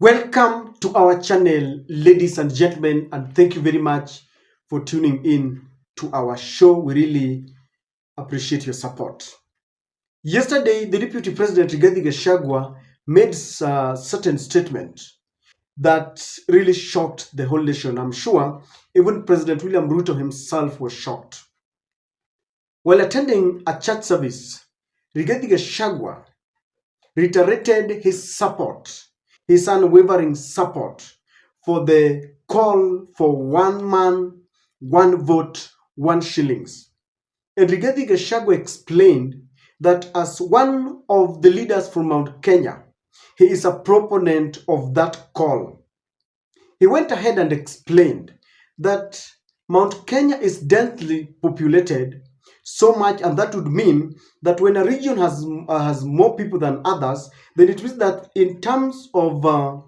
Welcome to our channel, ladies and gentlemen, and thank you very much for tuning in to our show. We really appreciate your support. Yesterday, the Deputy President Rigathi Gachagua made a certain statement that really shocked the whole nation. I'm sure even President William Ruto himself was shocked. While attending a church service, Rigathi Gachagua reiterated his support, his unwavering support for the call for one man, one vote, one shillings. And Rigathi Gachagua explained that as one of the leaders from Mount Kenya, he is a proponent of that call. He went ahead and explained that Mount Kenya is densely populated so much, and that would mean that when a region has more people than others, then it means that in terms of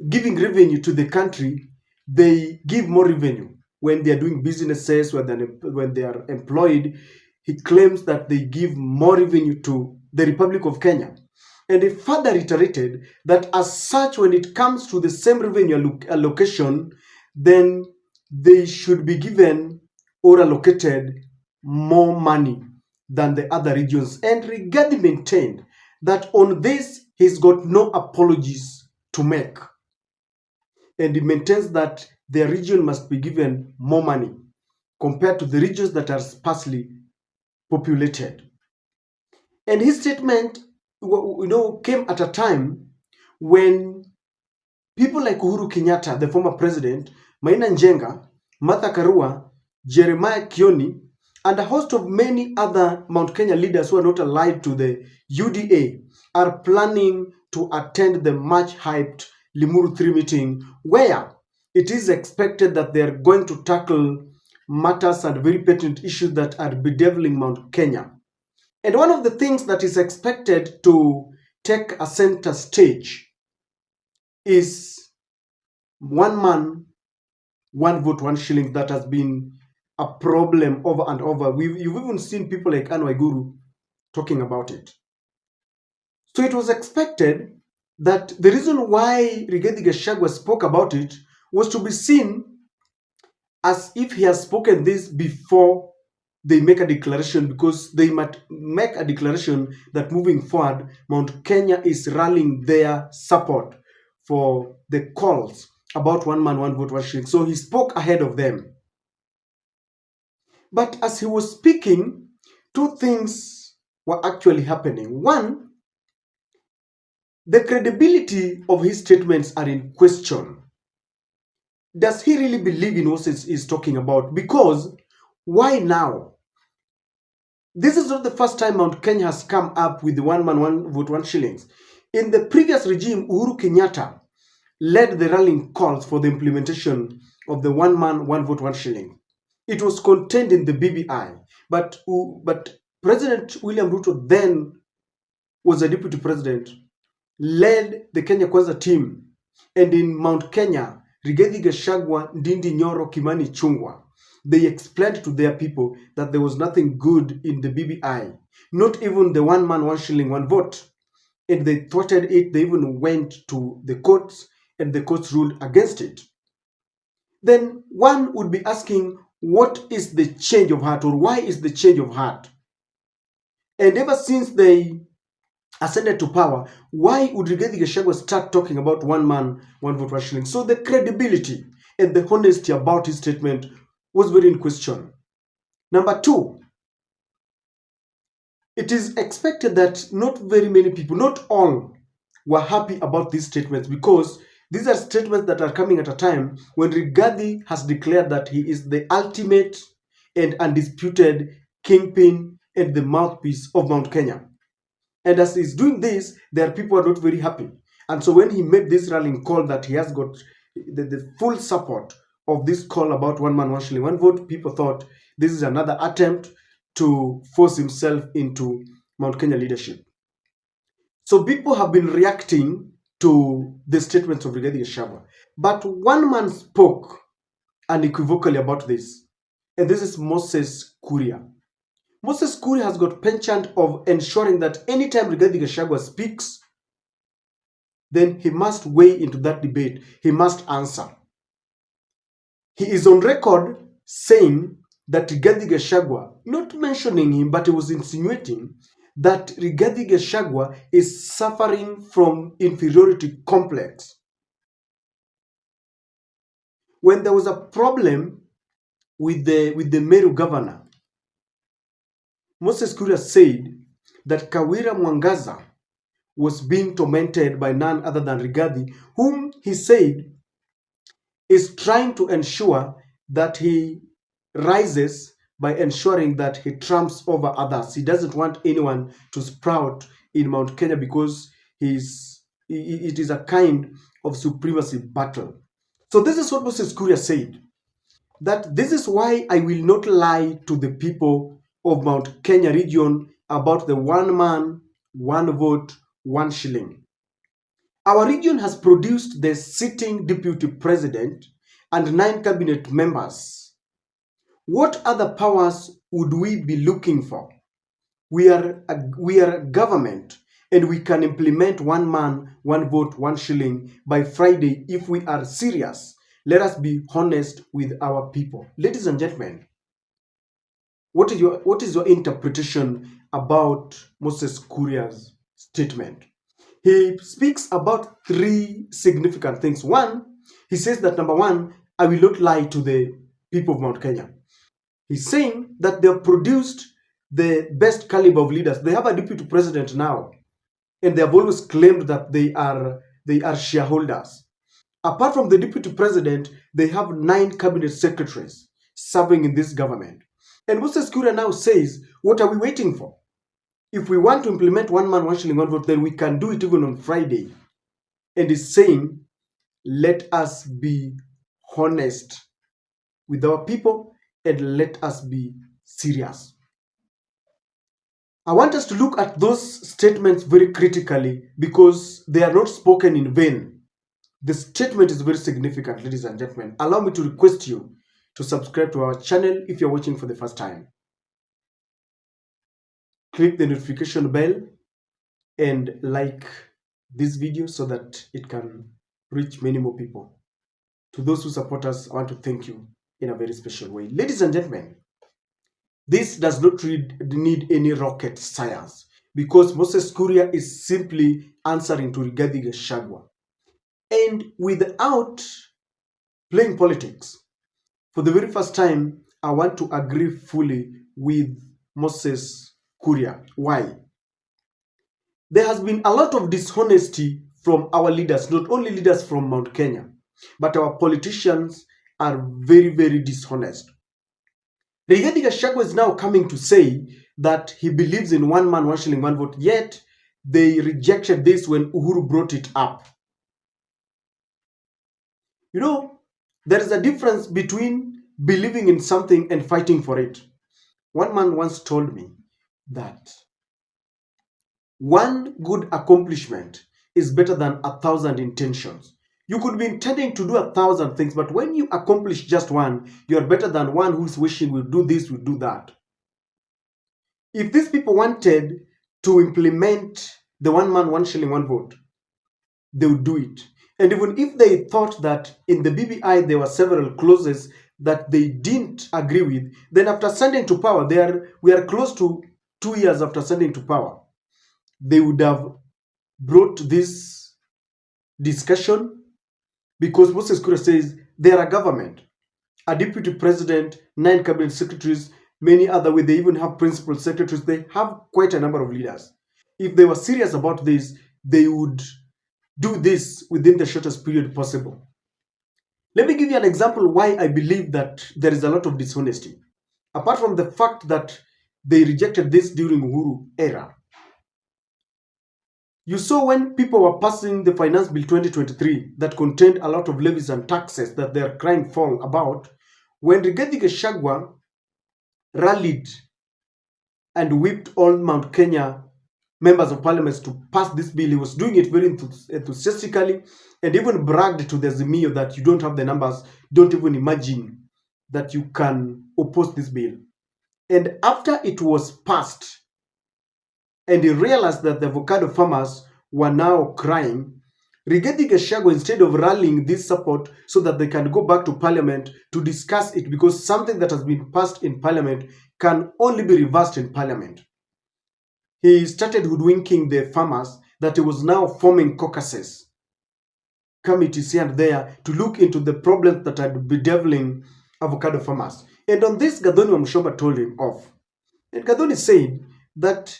giving revenue to the country, they give more revenue when they are doing businesses, when they are employed. He claims that they give more revenue to the Republic of Kenya. And he further reiterated that as such, when it comes to the same revenue allocation, then they should be given or allocated more money than the other regions. And Rigathi maintained that on this, he's got no apologies to make. And he maintains that their region must be given more money compared to the regions that are sparsely populated. And his statement, came at a time when people like Uhuru Kenyatta, the former president, Maina Njenga, Martha Karua, Jeremiah Kioni, and a host of many other Mount Kenya leaders who are not allied to the UDA are planning to attend the much hyped Limuru 3 meeting, where it is expected that they are going to tackle matters and very pertinent issues that are bedeviling Mount Kenya. And one of the things that is expected to take a center stage is one man, one vote, one shilling that has been a problem over and over. You've even seen people like Anne Waiguru talking about it. So it was expected that the reason why Rigathi Gachagua spoke about it was to be seen as if he has spoken this before they make a declaration, because they might make a declaration that moving forward, Mount Kenya is rallying their support for the calls about one man, one vote, one shilling. So he spoke ahead of them. But as he was speaking, two things were actually happening. One, the credibility of his statements are in question. Does he really believe in what he's talking about? Because why now? This is not the first time Mount Kenya has come up with the one man, one vote, one shillings. In the previous regime, Uhuru Kenyatta led the rallying calls for the implementation of the one man, one vote, one shilling. It was contained in the BBI, but President William Ruto then was a deputy president, led the Kenya Kwanza team, and in Mount Kenya, Rigathi Gachagua, Ndindi Nyoro, Kimani Chungwa, they explained to their people that there was nothing good in the BBI, not even the one man, one shilling, one vote. And they thwarted it. They even went to the courts, and the courts ruled against it. Then one would be asking, what is the change of heart, or why is the change of heart? And ever since they ascended to power, why would Rigathi Gachagua start talking about one man, one vote, one shilling? So the credibility and the honesty about his statement was very in question. Number two, it is expected that not very many people, not all, were happy about these statements, because these are statements that are coming at a time when Rigathi has declared that he is the ultimate and undisputed kingpin and the mouthpiece of Mount Kenya. And as he's doing this, there are people who are not very happy. And so when he made this rallying call that he has got the full support of this call about one man, one shilling, one vote, people thought this is another attempt to force himself into Mount Kenya leadership. So people have been reacting to the statements of Rigathi Gachagua. But one man spoke unequivocally about this, and this is Moses Kuria. Moses Kuria has got penchant of ensuring that anytime Rigathi Gachagua speaks, then he must weigh into that debate. He must answer. He is on record saying that Rigathi Gachagua, not mentioning him, but he was insinuating that Rigathi Gachagua is suffering from inferiority complex. When there was a problem with the Meru governor, Moses Kuria said that Kawira Mwangaza was being tormented by none other than Rigathi, whom he said is trying to ensure that he rises by ensuring that he trumps over others. He doesn't want anyone to sprout in Mount Kenya because it is a kind of supremacy battle. So this is what Moses Kuria said, that this is why I will not lie to the people of Mount Kenya region about the one man, one vote, 1 shilling. Our region has produced the sitting deputy president and 9 cabinet members. What other powers would we be looking for? We are a government, and we can implement 1 man, 1 vote, 1 shilling by Friday if we are serious. Let us be honest with our people. Ladies and gentlemen, what is your interpretation about Moses Kuria's statement? He speaks about 3 significant things. One, he says that number 1, I will not lie to the people of Mount Kenya. He's saying that they have produced the best caliber of leaders. They have a deputy president now, and they have always claimed that they are shareholders. Apart from the deputy president, they have 9 cabinet secretaries serving in this government. And Moses Kuria now says, what are we waiting for? If we want to implement 1 man, 1 shilling, 1 vote, then we can do it even on Friday. And he's saying, let us be honest with our people and let us be serious. I want us to look at those statements very critically because they are not spoken in vain. The statement is very significant, ladies and gentlemen. Allow me to request you to subscribe to our channel if you're watching for the first time. Click the notification bell and like this video so that it can reach many more people. To those who support us, I want to thank you in a very special way. Ladies and gentlemen, this does not need any rocket science because Moses Kuria is simply answering to Rigathi Gachagua. And without playing politics, for the very first time, I want to agree fully with Moses Kuria. Why? There has been a lot of dishonesty from our leaders, not only leaders from Mount Kenya, but our politicians are very, very dishonest. Rigathi Gachagua is now coming to say that he believes in 1 man, 1 shilling, 1 vote, yet they rejected this when Uhuru brought it up. You know, there is a difference between believing in something and fighting for it. One man once told me that 1 good accomplishment is better than 1,000 intentions. You could be intending to do 1,000 things, but when you accomplish just 1, you are better than 1 who's wishing will do this, will do that. If these people wanted to implement the 1 man, 1 shilling, 1 vote, they would do it. And even if they thought that in the BBI there were several clauses that they didn't agree with, then after ascending to power, we are close to 2 years after ascending to power, they would have brought this discussion because Moses Kuria says they are a government, a deputy president, 9 cabinet secretaries, many other way. They even have principal secretaries. They have quite a number of leaders. If they were serious about this, they would do this within the shortest period possible. Let me give you an example why I believe that there is a lot of dishonesty. Apart from the fact that they rejected this during Uhuru era. You saw when people were passing the Finance Bill 2023 that contained a lot of levies and taxes that they are crying foul about, when Rigathi Gachagua rallied and whipped all Mount Kenya members of parliament to pass this bill, he was doing it very enthusiastically and even bragged to the Azimio that you don't have the numbers, don't even imagine that you can oppose this bill. And after it was passed, and he realized that the avocado farmers were now crying, Rigathi Gachagua, instead of rallying this support so that they can go back to parliament to discuss it, because something that has been passed in parliament can only be reversed in parliament, he started hoodwinking the farmers that he was now forming caucuses, committees here and there to look into the problems that are bedeviling avocado farmers. And on this, Gathoni Wamshomba told him off. And Gathoni said that,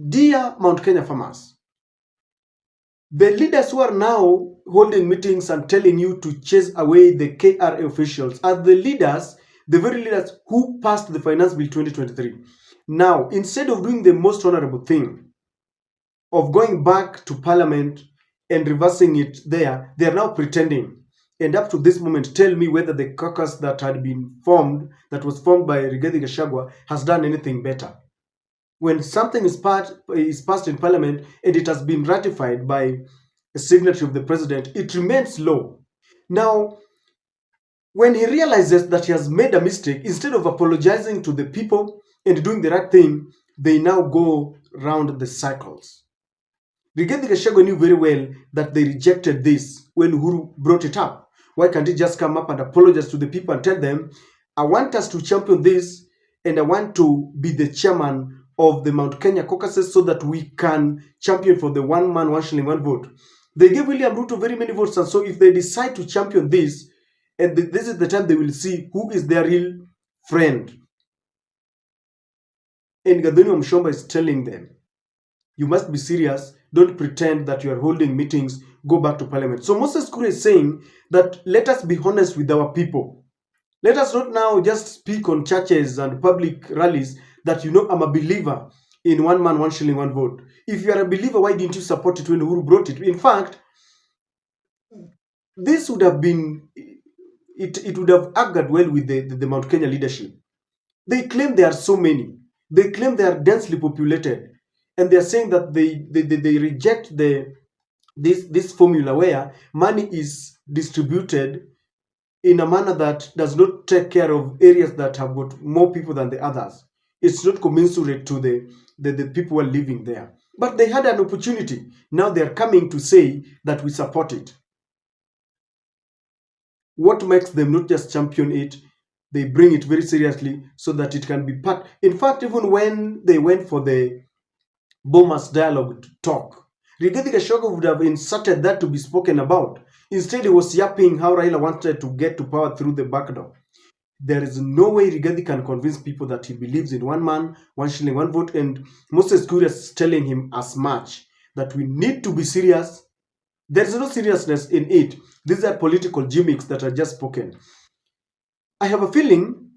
dear Mount Kenya farmers, the leaders who are now holding meetings and telling you to chase away the KRA officials are the leaders, the very leaders who passed the Finance Bill 2023. Now, instead of doing the most honorable thing of going back to Parliament and reversing it there, they are now pretending. And up to this moment, tell me whether the caucus that had been formed, that was formed by Rigathi Gachagua, has done anything better. When something is passed in Parliament and it has been ratified by a signature of the president, it remains law. Now, when he realizes that he has made a mistake, instead of apologizing to the people and doing the right thing, they now go round the cycles. Rigathi Gachagua knew very well that they rejected this when Uhuru brought it up. Why can't he just come up and apologize to the people and tell them, I want us to champion this and I want to be the chairman of the Mount Kenya caucuses so that we can champion for the one man, one shilling, one vote. They gave William Ruto very many votes, and so if they decide to champion this, and this is the time they will see who is their real friend. And Gathoni Wamshomba is telling them, you must be serious. Don't pretend that you are holding meetings. Go back to parliament. So Moses Kuria is saying that let us be honest with our people. Let us not now just speak on churches and public rallies that, I'm a believer in one man, one shilling, one vote. If you are a believer, why didn't you support it when Uhuru brought it? In fact, this would have been, it would have agreed well with the Mount Kenya leadership. They claim there are so many. They claim they are densely populated. And they are saying that they reject this formula where money is distributed in a manner that does not take care of areas that have got more people than the others. It's not commensurate to the people who are living there. But they had an opportunity. Now they are coming to say that we support it. What makes them not just champion it? They bring it very seriously so that it can be part. In fact, even when they went for the Bomas dialogue talk, Rigathi Gachagua would have inserted that to be spoken about. Instead, he was yapping how Raila wanted to get to power through the back door. There is no way Rigathi can convince people that he believes in one man, one shilling, one vote. And Moses Kuria is telling him as much, that we need to be serious. There is no seriousness in it. These are political gimmicks that are just spoken. I have a feeling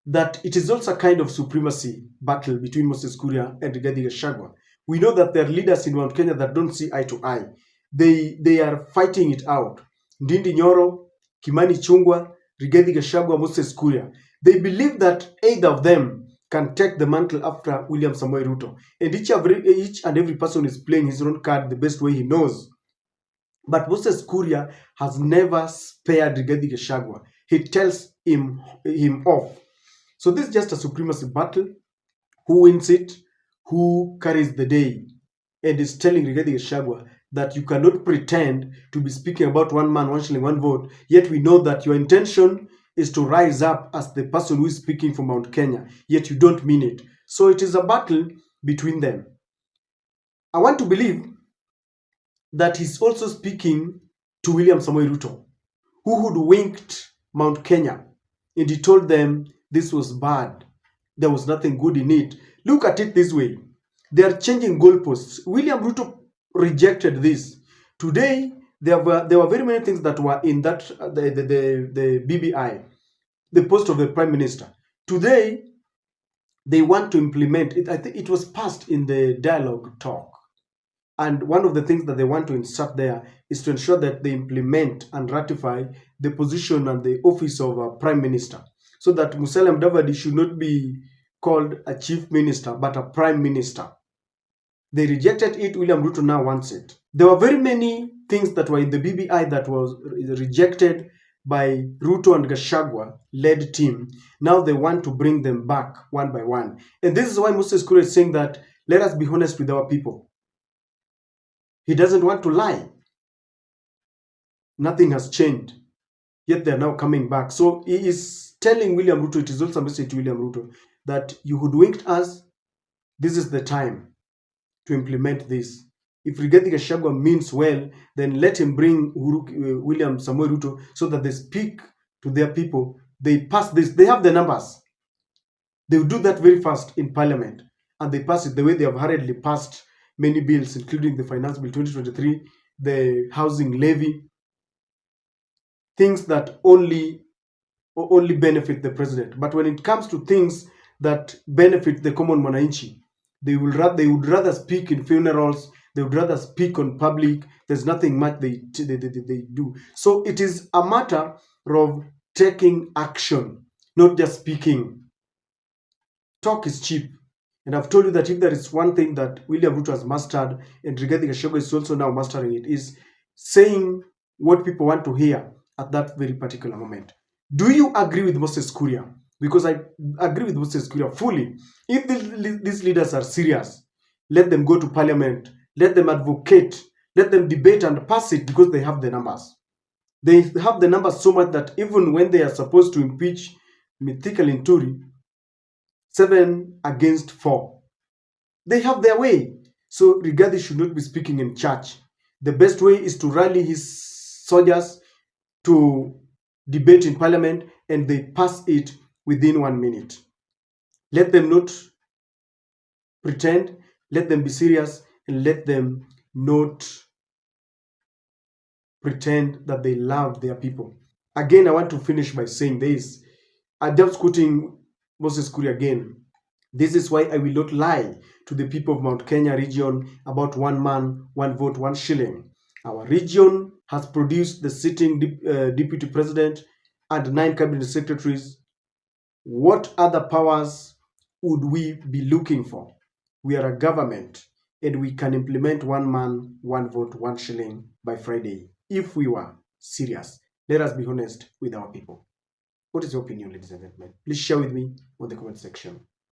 that it is also a kind of supremacy battle between Moses Kuria and Rigathi Gachagua. We know that there are leaders in Mount Kenya that don't see eye to eye. They are fighting it out. Ndindi Nyoro, Kimani Chungwa, Rigathi Gachagua, Moses Kuria. They believe that either of them can take the mantle after William Samoei Ruto. And each and every person is playing his own card the best way he knows. But Moses Kuria has never spared Rigathi Gachagua. He tells him off. So this is just a supremacy battle. Who wins it? Who carries the day? And is telling Rigathi Gachagua that you cannot pretend to be speaking about one man, one shilling, one vote, yet we know that your intention is to rise up as the person who is speaking for Mount Kenya, yet you don't mean it. So it is a battle between them. I want to believe that he's also speaking to William Samoei Ruto, who hoodwinked Mount Kenya, and he told them this was bad. There was nothing good in it. Look at it this way. They are changing goalposts. William Ruto rejected this. Today, there were very many things that were in that the BBI, the post of the Prime Minister. Today, they want to implement it. I think it was passed in the dialogue talk. And one of the things that they want to insert there is to ensure that they implement and ratify the position and the office of a Prime Minister, so that Musalia Mudavadi should not be called a Chief Minister, but a Prime Minister. They rejected it. William Ruto now wants it. There were very many things that were in the BBI that was rejected by Ruto and Gachagua-led team. Now they want to bring them back one by one. And this is why Moses Kuria is saying that let us be honest with our people. He doesn't want to lie. Nothing has changed. Yet they are now coming back. So he is telling William Ruto, it is also a message to William Ruto, that you hoodwinked us. This is the time to implement this. If Rigathi Gachagua means well, then let him bring William Samoei Ruto so that they speak to their people. They pass this. They have the numbers. They will do that very fast in Parliament. And they pass it the way they have hurriedly passed many bills, including the Finance Bill 2023, the Housing Levy, things that only benefit the president. But when it comes to things that benefit the common mwananchi, they would rather speak in funerals. They would rather speak on public. There's nothing much they do. So it is a matter of taking action, not just speaking. Talk is cheap. And I've told you that if there is one thing that William Ruto has mastered, and Rigathi Gachagua is also now mastering it, is saying what people want to hear at that very particular moment. Do you agree with Moses Kuria? Because I agree with Moses Kuria fully. If these leaders are serious, let them go to Parliament, let them advocate, let them debate and pass it, because they have the numbers. They have the numbers so much that even when they are supposed to impeach Mithika Linturi, 7 against 4, they have their way. So Rigathi should not be speaking in church. The best way is to rally his soldiers to debate in Parliament, and they pass it within 1 minute. Let them not pretend, let them be serious, and let them not pretend that they love their people. Again, I want to finish by saying this. I'm just quoting Moses Kuria again. This is why I will not lie to the people of Mount Kenya region about 1 man, 1 vote, 1 shilling. Our region has produced the sitting deputy president and 9 cabinet secretaries. What other powers would we be looking for? We are a government, and we can implement 1 man, 1 vote, 1 shilling by Friday if we were serious. Let us be honest with our people. What is your opinion, ladies and gentlemen? Please share with me on the comment section.